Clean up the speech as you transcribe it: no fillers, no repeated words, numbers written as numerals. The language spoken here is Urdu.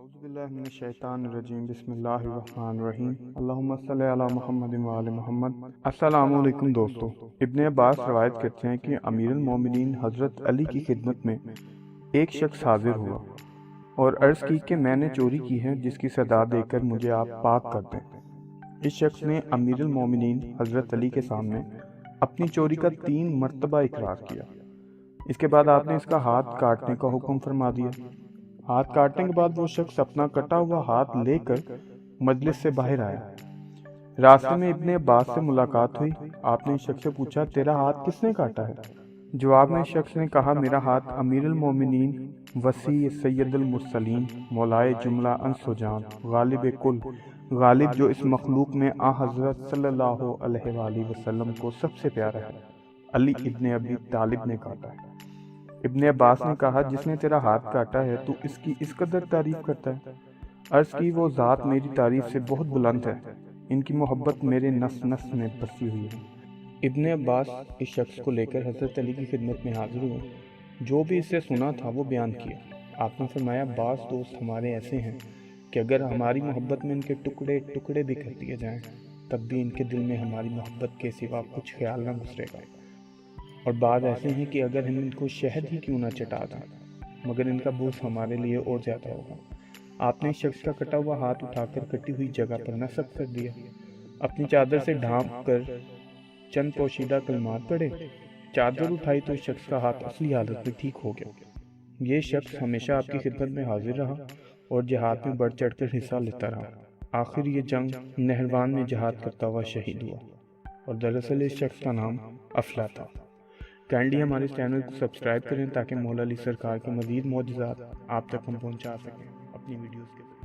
اعوذ باللہ من الشیطان الرجیم بسم اللہ الرحمن الرحیم اللہم صلی علی محمد و آل محمد۔ السلام علیکم دوستو، ابن عباس روایت کرتے ہیں کہ امیر المومنین حضرت علی کی خدمت میں ایک شخص حاضر ہوا اور عرض کی کہ میں نے چوری کی ہے جس کی سزا دے کر مجھے آپ پاک کر دیں۔ اس شخص نے امیر المومنین حضرت علی کے سامنے اپنی چوری کا 3 مرتبہ اقرار کیا۔ اس کے بعد آپ نے اس کا ہاتھ کاٹنے کا حکم فرما دیا۔ ہاتھ کاٹنے کے بعد وہ شخص اپنا کٹا ہوا ہاتھ لے کر مجلس سے باہر آیا۔ راستے میں ابن عباس سے ملاقات ہوئی۔ آپ نے اس شخص سے پوچھا، تیرا ہاتھ کس نے کاٹا ہے؟ جواب میں شخص نے کہا، میرا ہاتھ امیر المومنین وسیع سید المرسلین مولائے جملہ انس و جان غالب کل غالب جو اس مخلوق میں آن حضرت صلی اللہ علیہ وآلہ وسلم کو سب سے پیارا ہے، علی ابن ابی طالب نے کاٹا ہے۔ ابن عباس نے کہا، جس نے تیرا ہاتھ کاٹا ہے تو اس کی اس قدر تعریف کرتا ہے؟ عرض کی، وہ ذات میری تعریف سے بہت بلند ہے، ان کی محبت میرے نس نس میں بسی ہوئی ہے۔ ابن عباس اس شخص کو لے کر حضرت علی کی خدمت میں حاضر ہوئے۔ جو بھی اس سے سنا تھا وہ بیان کیا۔ آپ نے فرمایا، بعض دوست ہمارے ایسے ہیں کہ اگر ہماری محبت میں ان کے ٹکڑے ٹکڑے بھی کر دیے جائیں تب بھی ان کے دل میں ہماری محبت کے سوا کچھ خیال نہ گزرے گا، اور بعض ایسے ہیں کہ اگر ہم ان کو شہد ہی کیوں نہ چٹا دیں مگر ان کا بوس ہمارے لیے اور زیادہ ہوگا۔ آپ نے اس شخص کا کٹا ہوا ہاتھ اٹھا کر کٹی ہوئی جگہ پر نصب کر دیا، اپنی چادر سے ڈھانپ کر چند پوشیدہ کلمات پڑھے۔ چادر اٹھائی تو اس شخص کا ہاتھ اصلی حالت میں ٹھیک ہو گیا۔ یہ شخص ہمیشہ آپ کی خدمت میں حاضر رہا اور جہاد میں بڑھ چڑھ کر حصہ لیتا رہا۔ آخر یہ جنگ نہروان میں جہاد کرتا ہوا شہید ہوا، اور دراصل اس شخص کا نام افلا تھا۔ کائنڈلی ہمارے چینل کو سبسکرائب کریں تاکہ مولا علی سرکار کے مزید معجزات آپ تک ہم پہنچا سکیں اپنی ویڈیوز کے ذریعے۔